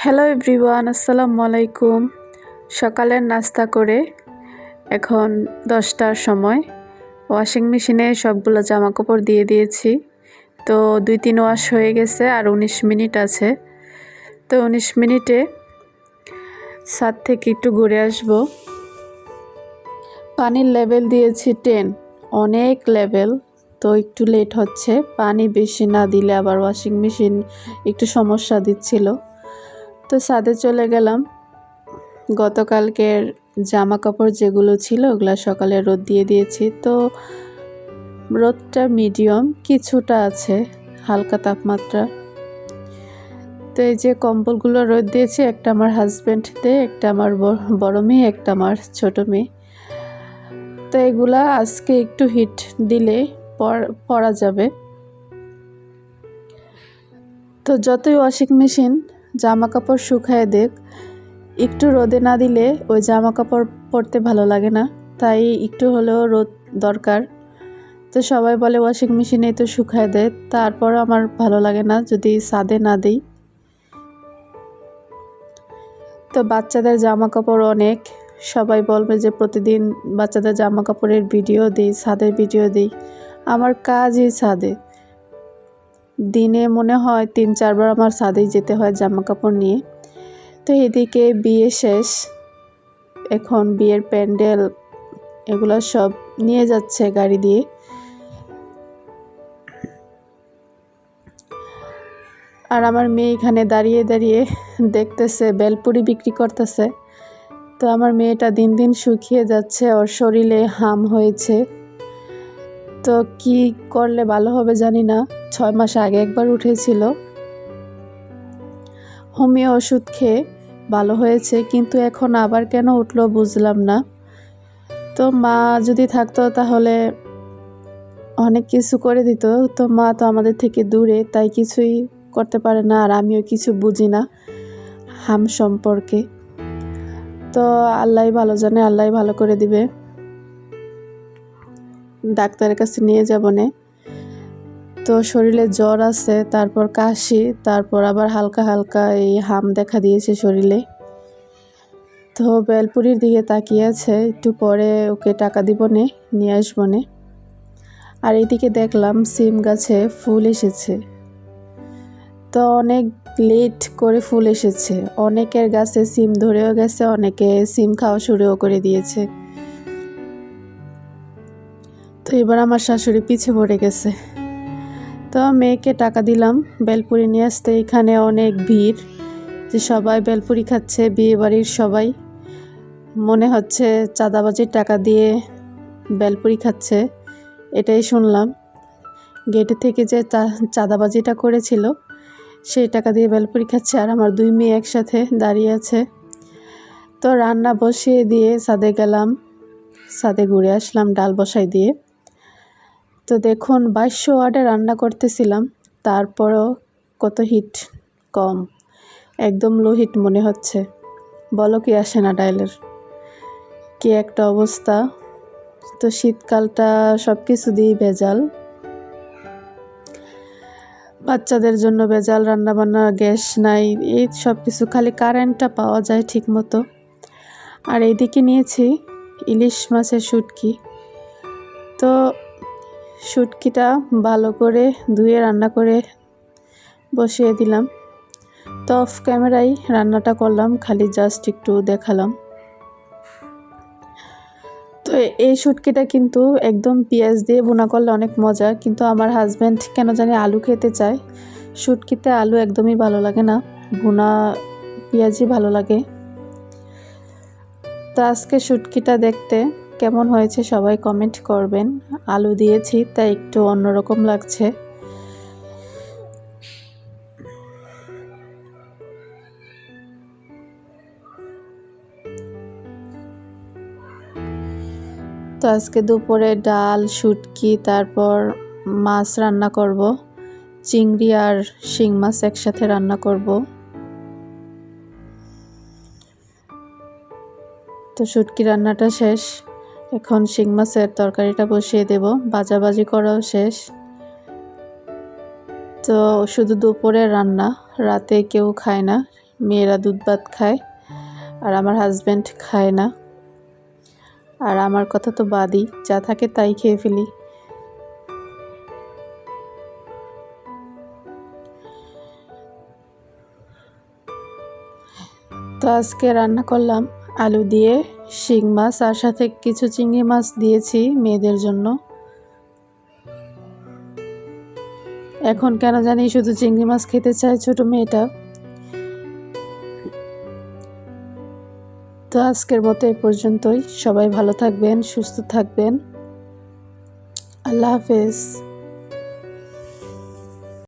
Hello everyone, আসসালামু আলাইকুম। সকালের নাস্তা করে এখন 10টার সময় ওয়াশিং মেশিনে সবগুলো জামা কাপড় দিয়ে দিয়েছি। তো 2-3 ওয়াশ হয়ে গেছে, আর 19 মিনিট আছে। তো 19 মিনিটে ছাদ থেকে একটু ঘুরে আসব। পানির লেভেল দিয়েছি 10, অনেক লেভেল। তো একটু লেট হচ্ছে, পানি বেশি না দিলে আবার ওয়াশিং মেশিন একটু সমস্যা দিচ্ছিল। তো ছাদে চলে গেলাম। গতকালকের জামা কাপড় যেগুলো ছিল ওগুলো সকালে রোদ দিয়ে দিয়েছি। তো রোদটা মিডিয়াম, কিছুটা আছে হালকা তাপমাত্রা। তো এই যে কম্বলগুলো রোদ দিয়েছি, একটা আমার হাজব্যান্ড দেয়, একটা আমার বড় মেয়ে, একটা আমার ছোট মেয়ে। তো এগুলা আজকে একটু হিট দিলে পরা যাবে। তো যতই ওয়াশিং মেশিন জামা কাপড় শুকায় দেখ, একটু রোদে না দিলে ওই জামা কাপড় পরতে ভালো লাগে না, তাই একটু হলেও রোদ দরকার। তো সবাই বলে ওয়াশিং মেশিনেই তো শুকায় দেয়, তারপরও আমার ভালো লাগে না যদি ছাদে না দিই। তো বাচ্চাদের জামা কাপড় অনেক, সবাই বলবে যে প্রতিদিন বাচ্চাদের জামা কাপড়ের ভিডিও দিই, ছাদের ভিডিও দিই। আমার কাজই ছাদে, দিনে মনে হয় 3-4 বার আমার ছাদেই যেতে হয় জামা কাপড় নিয়ে। তো এদিকে বিয়ে শেষ, এখন বিয়ের প্যান্ডেল এগুলো সব নিয়ে যাচ্ছে গাড়ি দিয়ে। আর আমার মেয়ে এখানে দাঁড়িয়ে দাঁড়িয়ে দেখতেছে বেলপুরি বিক্রি করতেছে। তো আমার মেয়েটা দিন দিন শুকিয়ে যাচ্ছে, ওর শরীরে হাম হয়েছে। তো কি করলে ভালো হবে জানি না। 6 মাস আগে একবার উঠেছিল, হোমিও ওষুধ খেয়ে ভালো হয়েছে, কিন্তু এখন আবার কেন উঠলো বুঝলাম না। তো মা যদি থাকতো তাহলে অনেক কিছু করে দিত। তো মা তো আমাদের থেকে দূরে, তাই কিছুই করতে পারে না, আর আমিও কিছু বুঝি না হাম সম্পর্কে। তো আল্লাহই ভালো জানে, আল্লাহই ভালো করে দিবে। ডাক্তারের কাছে নিয়ে যাব নে। তো শরীরে জ্বর আছে, তারপর কাশি, তারপর আবার হালকা হালকা এই হাম দেখা দিয়েছে শরীরে। তো বেলপুরির দিকে তাকিয়ে আছে, একটু পরে ওকে টাকা দিব নে, নিয়ে আসবো নে। আর এইদিকে দেখলাম সিম গাছে ফুল এসেছে। তো অনেক লেট করে ফুল এসেছে, অনেকের গাছে সিম ধরেও গেছে, অনেকে সিম খাওয়া শুরুও করে দিয়েছে। তো এবার আমার শাশুড়ি পিছে পড়ে গেছে। তো মেয়েকে টাকা দিলাম বেলপুরি নিয়ে আসতে। এখানে অনেক ভিড়, যে সবাই বেলপুরি খাচ্ছে, বিয়ে বাড়ির সবাই মনে হচ্ছে চাঁদাবাজির টাকা দিয়ে বেলপুরি খাচ্ছে, এটাই শুনলাম। গেটে থেকে যে চাঁদাবাজিটা করেছিল সেই টাকা দিয়ে বেলপুরি খাচ্ছে, আর আমার 2 মেয়ে একসাথে দাঁড়িয়ে আছে। তো রান্না বসিয়ে দিয়ে ছাদে গেলাম, ছাদে ঘুরে আসলাম ডাল বসাই দিয়ে। তো দেখুন 2200 ওয়াটে রান্না করতেছিলাম, তারপরও কত হিট কম, একদম লো হিট মনে হচ্ছে। বলো কি আসে না ডাইলের, কি একটা অবস্থা। তো শীতকালটা সব কিছু দিয়েই ভেজাল, বাচ্চাদের জন্য ভেজাল, রান্নাবান্না গ্যাস নাই, এই সব কিছু, খালি কারেন্টটা পাওয়া যায় ঠিক মতো। আর এইদিকে নিয়েছি ইলিশ মাছের শুটকি। তো শুটকিটা ভালো করে ধুয়ে রান্না করে বসিয়ে দিলাম। তো অফ ক্যামেরায় রান্নাটা করলাম, খালি জাস্ট একটু দেখালাম। তো এই শুটকিটা কিন্তু একদম পেঁয়াজ দিয়ে ভুনা করলে অনেক মজা, কিন্তু আমার হাজব্যান্ড কেন জানি আলু খেতে চায়। শুটকিতে আলু একদমই ভালো লাগে না, ভুনা পেঁয়াজই ভালো লাগে। তো আজকে শুটকিটা দেখতে কেমন হয়েছে সবাই কমেন্ট করবেন। আলু দিয়েছি তাই একটু অন্যরকম লাগছে। তো আজকে দুপুরে ডাল, শুটকি, তারপর মাছ রান্না করব, চিংড়ি আর শিং মাছ একসাথে রান্না করব। তো শুটকি রান্নাটা শেষ, এখন শিং মাছের তরকারিটা বসিয়ে দেব, ভাজাভাজি করাও শেষ। তো শুধু দুপুরে রান্না, রাতে কেউ খায় না, মেয়েরা দুধ ভাত খায় আর আমার হাজব্যান্ড খায় না। আর আমার কথা তো বাদই, যা থাকে তাই খেয়ে ফেলি। তো আজকে রান্না করলাম আলু দিয়ে শিং মাছ, আর সাথে কিছু চিংড়ি মাছ দিয়েছি মেয়েদের জন্য। এখন কেন জানি শুধু চিংড়ি মাছ খেতে চায় ছোট মেয়েটা। তো আজকের মতো এই পর্যন্তই। সবাই ভালো থাকবেন, সুস্থ থাকবেন। আল্লাহ হাফেজ।